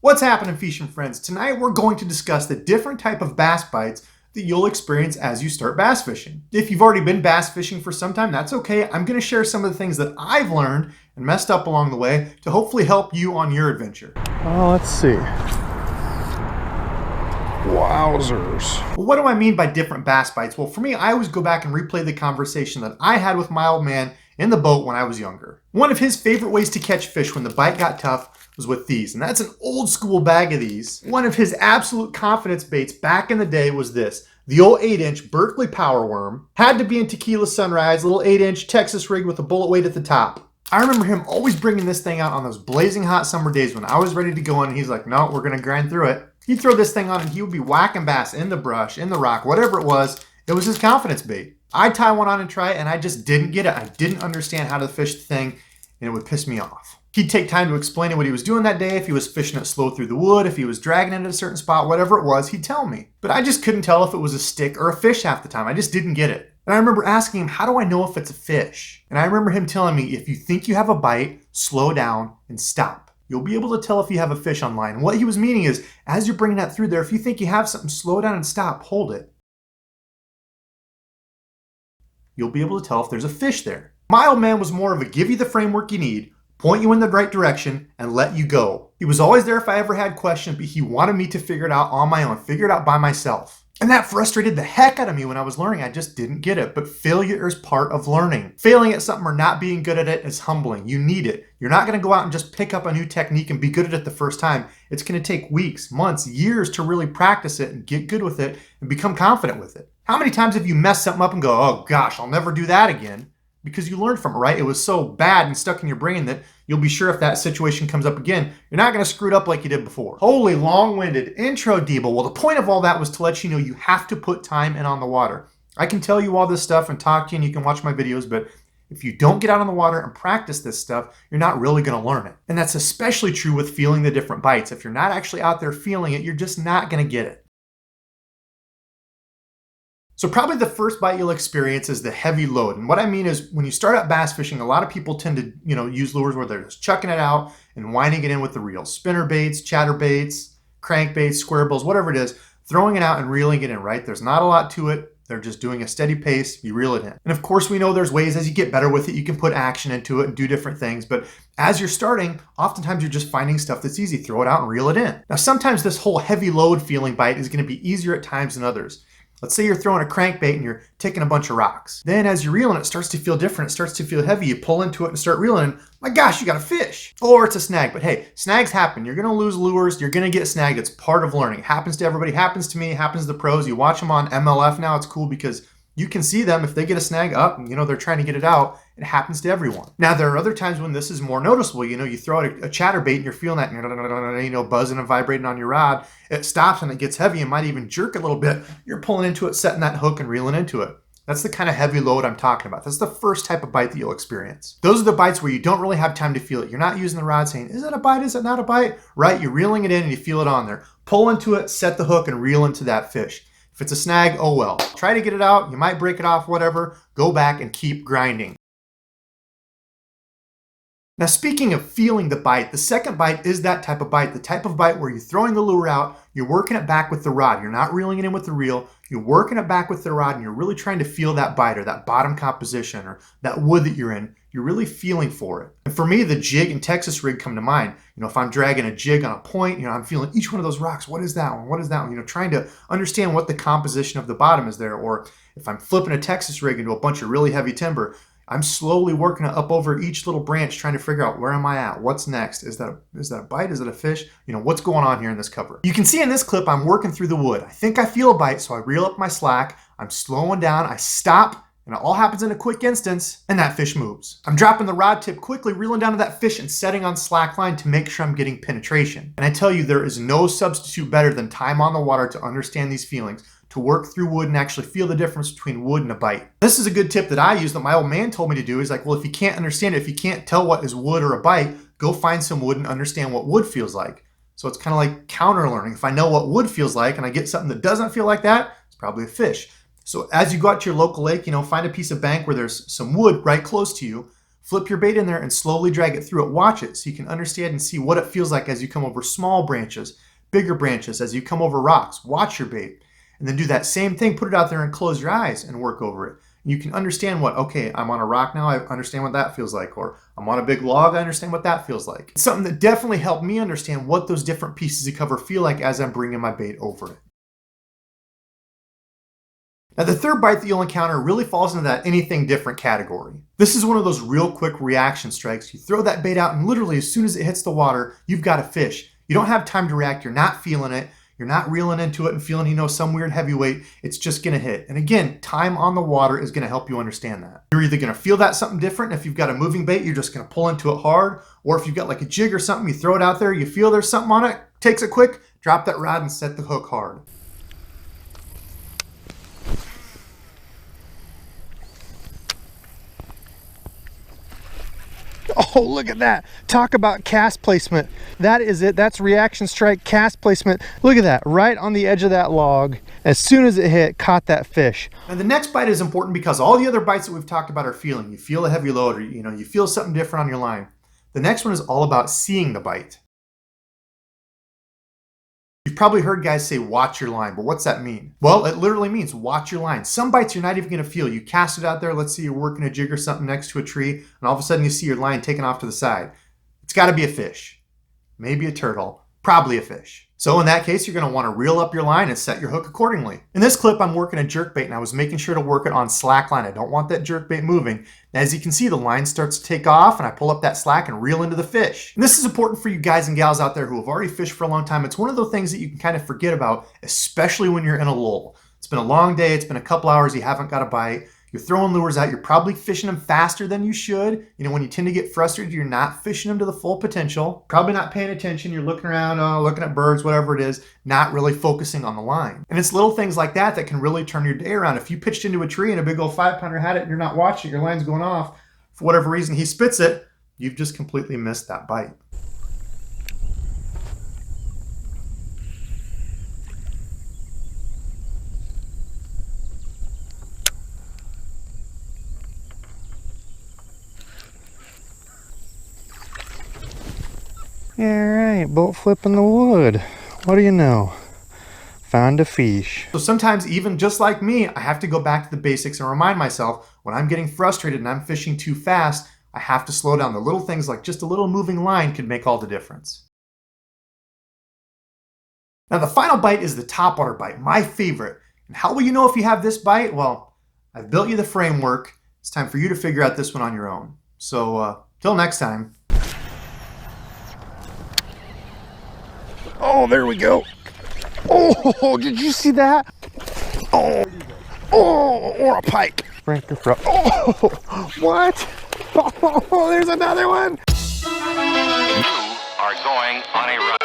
What's happening, fishing friends? Tonight we're going to discuss the different type of bass bites that you'll experience as you start bass fishing. If you've already been bass fishing for some time, that's okay. I'm going to share some of the things that I've learned and messed up along the way to hopefully help you on your adventure. Let's see. Wowzers. Well, what do I mean by different bass bites? Well, for me, I always go back and replay the conversation that I had with my old man in the boat when I was younger. One of his favorite ways to catch fish when the bite got tough was with these, and that's an old school bag of these. One of his absolute confidence baits back in the day was this, the old 8-inch Berkley power worm. Had to be in Tequila Sunrise, little 8-inch Texas rig with a bullet weight at the top. I remember him always bringing this thing out on those blazing hot summer days when I was ready to go in, and he's like, no, we're gonna grind through it. He'd throw this thing on and he would be whacking bass in the brush, in the rock, whatever it was his confidence bait. I'd tie one on and try it, and I just didn't get it. I didn't understand how to fish the thing, and it would piss me off. He'd take time to explain what he was doing that day, if he was fishing it slow through the wood, if he was dragging it at a certain spot, whatever it was, he'd tell me. But I just couldn't tell if it was a stick or a fish half the time. I just didn't get it. And I remember asking him, how do I know if it's a fish? And I remember him telling me, if you think you have a bite, slow down and stop. You'll be able to tell if you have a fish on line. And what he was meaning is, as you're bringing that through there, if you think you have something, slow down and stop, hold it. You'll be able to tell if there's a fish there. My old man was more of a give you the framework you need, point you in the right direction, and let you go. He was always there if I ever had questions, but he wanted me to figure it out on my own, figure it out by myself. And that frustrated the heck out of me when I was learning. I just didn't get it. But failure is part of learning. Failing at something or not being good at it is humbling. You need it. You're not going to go out and just pick up a new technique and be good at it the first time. It's going to take weeks, months, years to really practice it and get good with it and become confident with it. How many times have you messed something up and go, oh gosh, I'll never do that again? Because you learned from it, right? It was so bad and stuck in your brain that you'll be sure if that situation comes up again, you're not going to screw it up like you did before. Holy long-winded intro, Debo. Well, the point of all that was to let you know you have to put time in on the water. I can tell you all this stuff and talk to you and you can watch my videos, but if you don't get out on the water and practice this stuff, you're not really going to learn it. And that's especially true with feeling the different bites. If you're not actually out there feeling it, you're just not going to get it. So probably the first bite you'll experience is the heavy load. And what I mean is when you start out bass fishing, a lot of people tend to, use lures where they're just chucking it out and winding it in with the reel. Spinner baits, chatter baits, crankbaits, square bills, whatever it is, throwing it out and reeling it in, right? There's not a lot to it. They're just doing a steady pace. You reel it in. And of course, we know there's ways as you get better with it, you can put action into it and do different things. But as you're starting, oftentimes you're just finding stuff that's easy. Throw it out and reel it in. Now, sometimes this whole heavy load feeling bite is going to be easier at times than others. Let's say you're throwing a crankbait and you're taking a bunch of rocks. Then as you're reeling, it starts to feel different. It starts to feel heavy. You pull into it and start reeling. And, my gosh, you got a fish. Or it's a snag. But hey, snags happen. You're going to lose lures. You're going to get snagged. It's part of learning. It happens to everybody. It happens to me. It happens to the pros. You watch them on MLF now. It's cool because you can see them. If they get a snag up, they're trying to get it out. It happens to everyone. Now, there are other times when this is more noticeable. You throw out a chatterbait and you're feeling that, buzzing and vibrating on your rod. It stops and it gets heavy and might even jerk a little bit. You're pulling into it, setting that hook and reeling into it. That's the kind of heavy load I'm talking about. That's the first type of bite that you'll experience. Those are the bites where you don't really have time to feel it. You're not using the rod saying, is that a bite? Is it not a bite? Right? You're reeling it in and you feel it on there. Pull into it, set the hook and reel into that fish. If it's a snag, oh well. Try to get it out. You might break it off, whatever. Go back and keep grinding. Now, speaking of feeling the bite, the second bite is that type of bite. The type of bite where you're throwing the lure out, you're working it back with the rod. You're not reeling it in with the reel. You're working it back with the rod and you're really trying to feel that bite or that bottom composition or that wood that you're in. You're really feeling for it. And for me, the jig and Texas rig come to mind. If I'm dragging a jig on a point, I'm feeling each one of those rocks. What is that one? What is that one? Trying to understand what the composition of the bottom is there. Or if I'm flipping a Texas rig into a bunch of really heavy timber, I'm slowly working up over each little branch, trying to figure out where am I at? What's next? Is that a bite? Is it a fish? What's going on here in this cover? You can see in this clip, I'm working through the wood. I think I feel a bite, so I reel up my slack. I'm slowing down. I stop, and it all happens in a quick instance, and that fish moves. I'm dropping the rod tip quickly, reeling down to that fish and setting on slack line to make sure I'm getting penetration. And I tell you, there is no substitute better than time on the water to understand these feelings, to work through wood and actually feel the difference between wood and a bite. This is a good tip that I use that my old man told me to do. He's like, well, if you can't understand it, if you can't tell what is wood or a bite, go find some wood and understand what wood feels like. So it's kind of like counter learning. If I know what wood feels like and I get something that doesn't feel like that, it's probably a fish. So as you go out to your local lake, find a piece of bank where there's some wood right close to you. Flip your bait in there and slowly drag it through it. Watch it so you can understand and see what it feels like as you come over small branches, bigger branches, as you come over rocks. Watch your bait. And then do that same thing, put it out there and close your eyes and work over it. And you can understand what, okay, I'm on a rock now, I understand what that feels like. Or I'm on a big log, I understand what that feels like. It's something that definitely helped me understand what those different pieces of cover feel like as I'm bringing my bait over it. Now the third bite that you'll encounter really falls into that anything different category. This is one of those real quick reaction strikes. You throw that bait out and literally as soon as it hits the water, you've got a fish. You don't have time to react, you're not feeling it, you're not reeling into it and feeling, some weird heavyweight, it's just gonna hit. And again, time on the water is gonna help you understand that. You're either gonna feel that something different, if you've got a moving bait, you're just gonna pull into it hard, or if you've got like a jig or something, you throw it out there, you feel there's something on it, takes it quick, drop that rod and set the hook hard. Oh, look at that. Talk about cast placement. That is it. That's reaction strike cast placement. Look at that, right on the edge of that log. As soon as it hit, caught that fish. And the next bite is important because all the other bites that we've talked about are feeling. You feel a heavy load or you feel something different on your line. The next one is all about seeing the bite. You've probably heard guys say, watch your line, but what's that mean? Well, it literally means watch your line. Some bites you're not even gonna feel. You cast it out there, let's say you're working a jig or something next to a tree, and all of a sudden you see your line taken off to the side. It's gotta be a fish. Maybe a turtle, probably a fish. So in that case, you're gonna wanna reel up your line and set your hook accordingly. In this clip, I'm working a jerkbait and I was making sure to work it on slack line. I don't want that jerkbait moving. And as you can see, the line starts to take off and I pull up that slack and reel into the fish. And this is important for you guys and gals out there who have already fished for a long time. It's one of those things that you can kind of forget about, especially when you're in a lull. It's been a long day, it's been a couple hours, you haven't got a bite. You're throwing lures out, you're probably fishing them faster than you should. When you tend to get frustrated, you're not fishing them to the full potential. Probably not paying attention, you're looking around, looking at birds, whatever it is, not really focusing on the line. And it's little things like that that can really turn your day around. If you pitched into a tree and a big old 5-pounder had it and you're not watching it, your line's going off, for whatever reason he spits it, you've just completely missed that bite. Yeah, right, boat flip in the wood. What do you know? Found a fish. So sometimes, even just like me, I have to go back to the basics and remind myself when I'm getting frustrated and I'm fishing too fast, I have to slow down. The little things like just a little moving line can make all the difference. Now the final bite is the topwater bite, my favorite. And how will you know if you have this bite? Well, I've built you the framework. It's time for you to figure out this one on your own. So till next time. Oh, there we go. Oh, did you see that? Oh, or a pike. Frank the Fro. Oh, what? Oh, there's another one. You are going on a run.